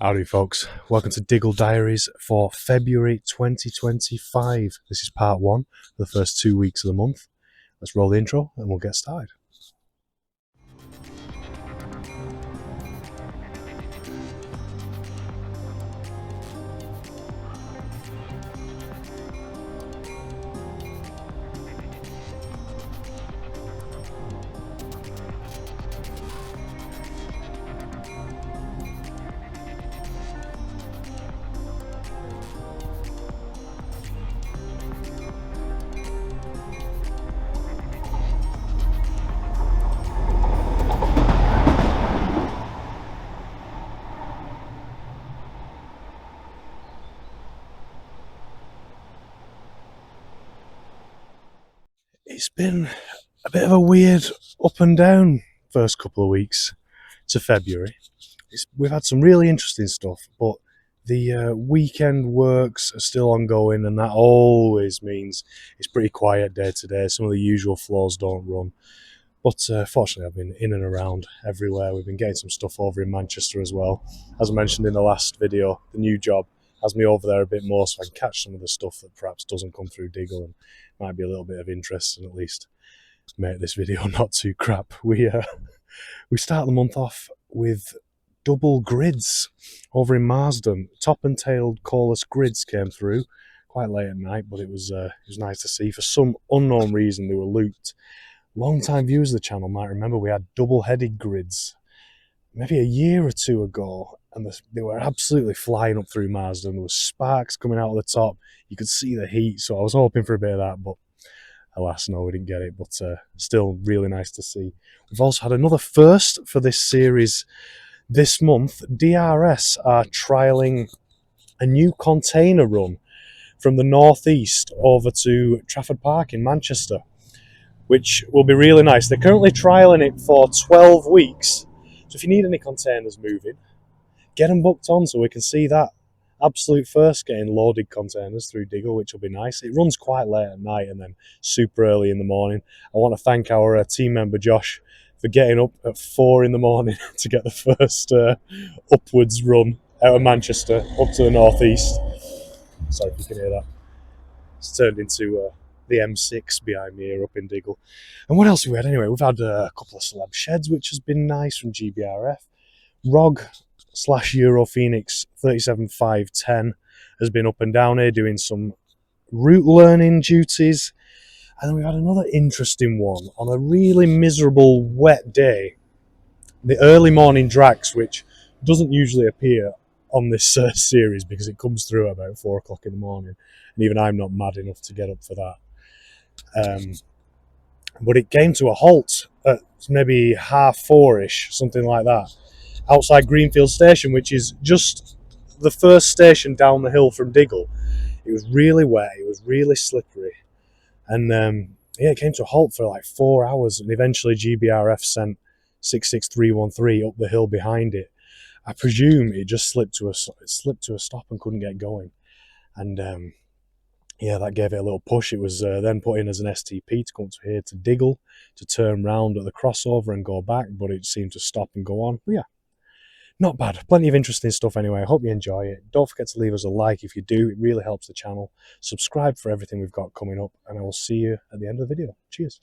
Howdy folks, welcome to Diggle Diaries for February 2025. This is part one of the first 2 weeks of the month. Let's roll the intro and we'll get started. It's been a bit of a weird up and down first couple of weeks to February. We've had some really interesting stuff, but the weekend works are still ongoing, and that always means it's pretty quiet day to day. Some of the usual floors don't run. But fortunately, I've been in and around everywhere. We've been getting some stuff over in Manchester as well. As I mentioned in the last video, the new job has me over there a bit more so I can catch some of the stuff that perhaps doesn't come through Diggle and might be a little bit of interest, and at least make this video not too crap. We start the month off with double grids over in Marsden. Top and tailed coreless grids came through quite late at night, but it was nice to see. For some unknown reason, they were looped. Long-time viewers of the channel might remember we had double-headed grids maybe a year or two ago, and they were absolutely flying up through Marsden. There was sparks coming out of the top. You could see the heat, so I was hoping for a bit of that, but alas, no, we didn't get it, but still really nice to see. We've also had another first for this series this month. DRS are trialling a new container run from the northeast over to Trafford Park in Manchester, which will be really nice. They're currently trialling it for 12 weeks. So if you need any containers moving, get them booked on so we can see that absolute first getting loaded containers through Diggle, which will be nice. It runs quite late at night and then super early in the morning. I want to thank our team member Josh for getting up at 4 in the morning to get the first upwards run out of Manchester up to the northeast. Sorry if you can hear that. It's turned into the M6 behind me here up in Diggle. And what else have we had anyway? We've had a couple of celeb sheds, which has been nice from GBRF. ROG/Europhoenix 37510 has been up and down here doing some route learning duties. And then we've had another interesting one on a really miserable wet day. The early morning Drax, which doesn't usually appear on this series because it comes through at about 4 o'clock in the morning. And even I'm not mad enough to get up for that. But it came to a halt at maybe 4:30ish, something like that, outside Greenfield station, which is just the first station down the hill from Diggle. It was really wet, it was really slippery, and it came to a halt for like 4 hours, and eventually GBRF sent 66313 up the hill behind it. I presume it just slipped to a stop and couldn't get going, and that gave it a little push. It was then put in as an STP to come to here to Diggle to turn round at the crossover and go back, but it seemed to stop and go on. But yeah, not bad. Plenty of interesting stuff anyway. I hope you enjoy it. Don't forget to leave us a like if you do. It really helps the channel. Subscribe for everything we've got coming up, and I will see you at the end of the video. Cheers.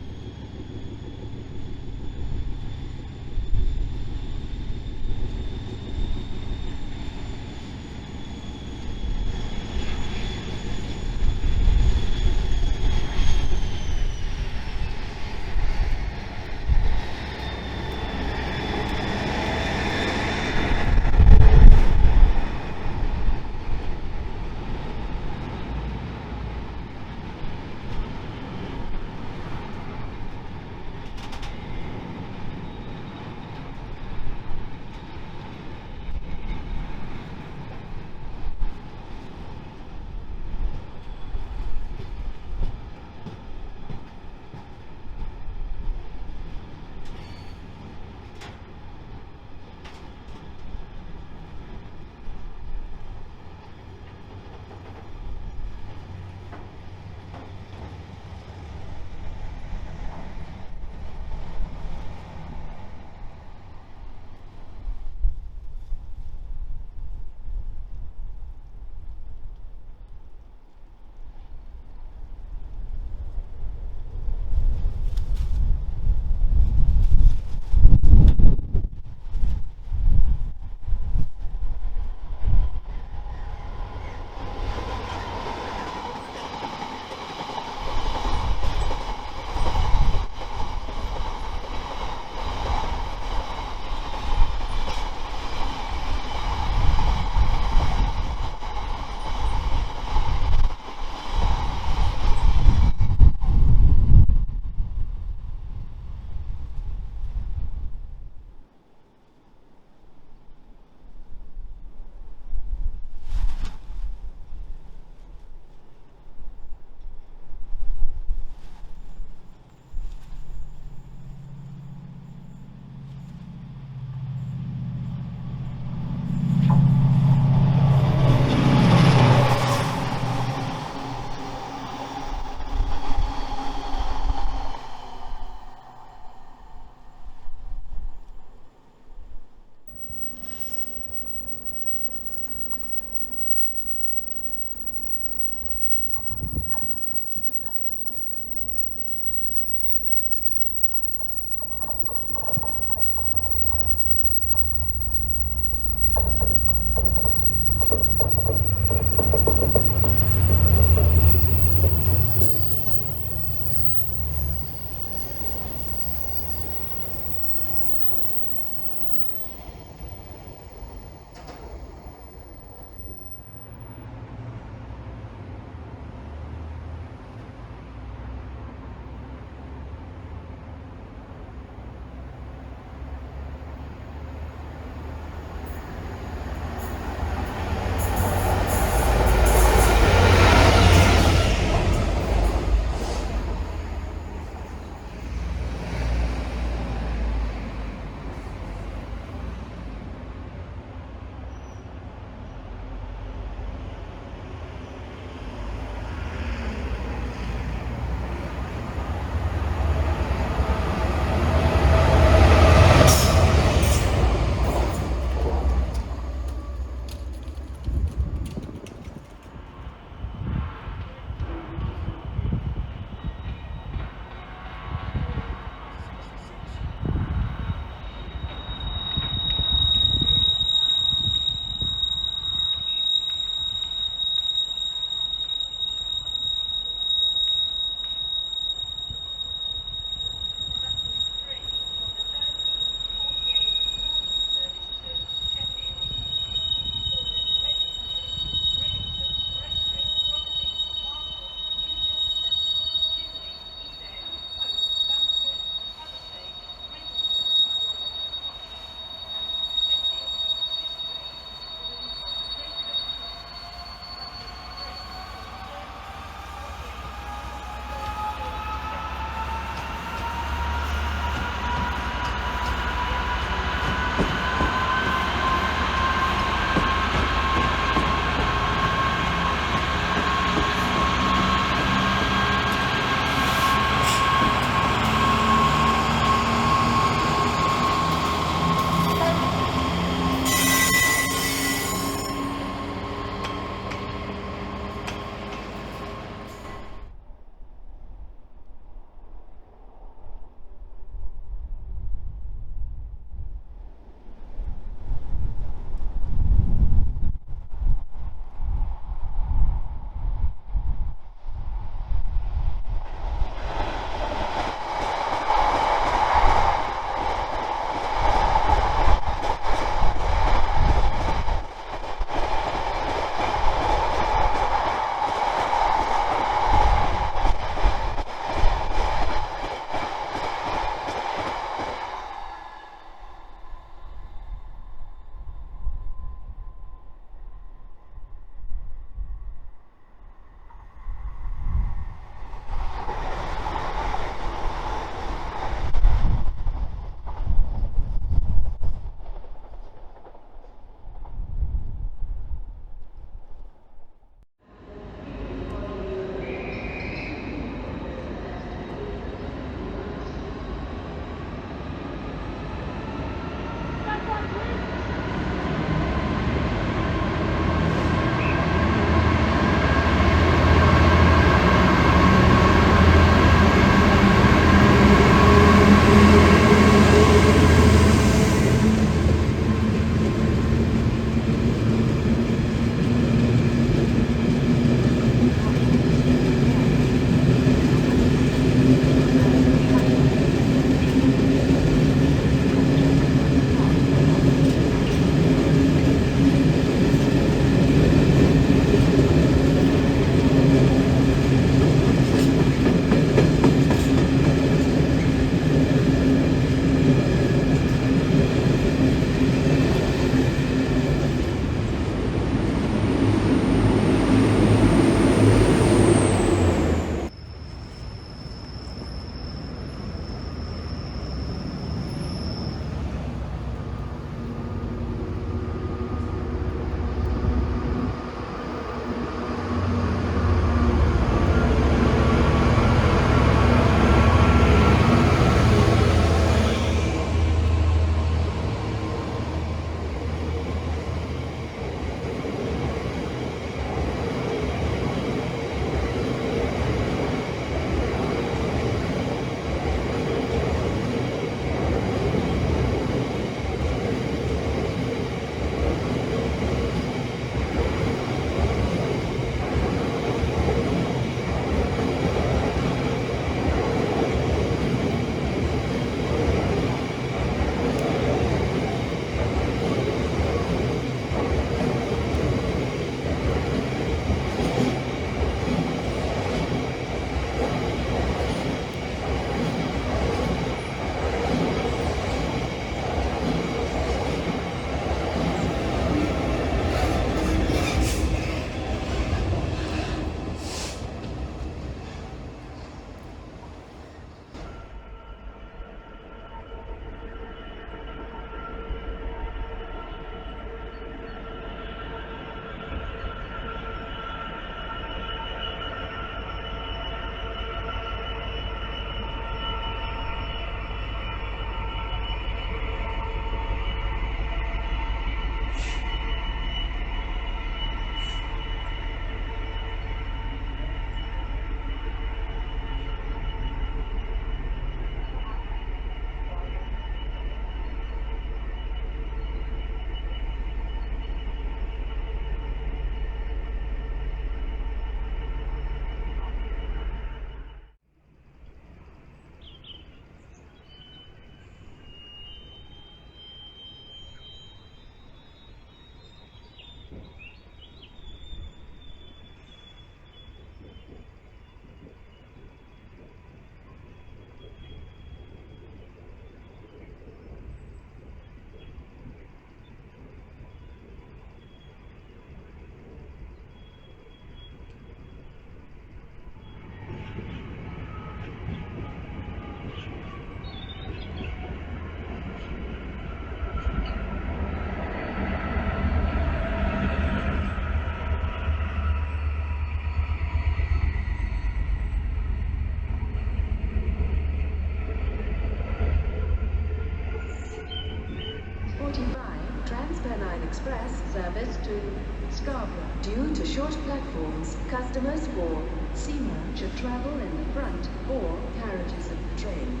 to Scarborough. Due to short platforms, customers for Seymour should travel in the front or carriages of the train.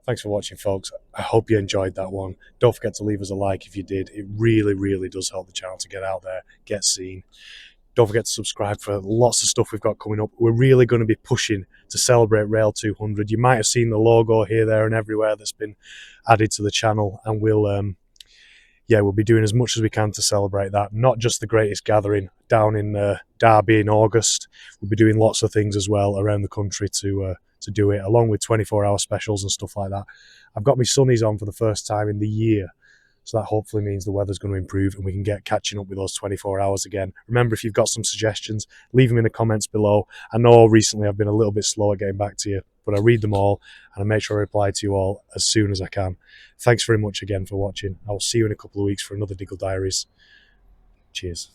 Thanks for watching, folks. I hope you enjoyed that one. Don't forget to leave us a like if you did. It really, really does help the channel to get out there, get seen. Don't forget to subscribe for lots of stuff we've got coming up. We're really going to be pushing to celebrate Rail 200. You might have seen the logo here, there, and everywhere that's been added to the channel, and we'll be doing as much as we can to celebrate that. Not just the greatest gathering down in Derby in August. We'll be doing lots of things as well around the country to do it, along with 24-hour specials and stuff like that. I've got my sunnies on for the first time in the year, so that hopefully means the weather's going to improve and we can get catching up with those 24 hours again. Remember, if you've got some suggestions, leave them in the comments below. I know recently I've been a little bit slow at getting back to you, but I read them all and I make sure I reply to you all as soon as I can. Thanks very much again for watching. I will see you in a couple of weeks for another Diggle Diaries. Cheers.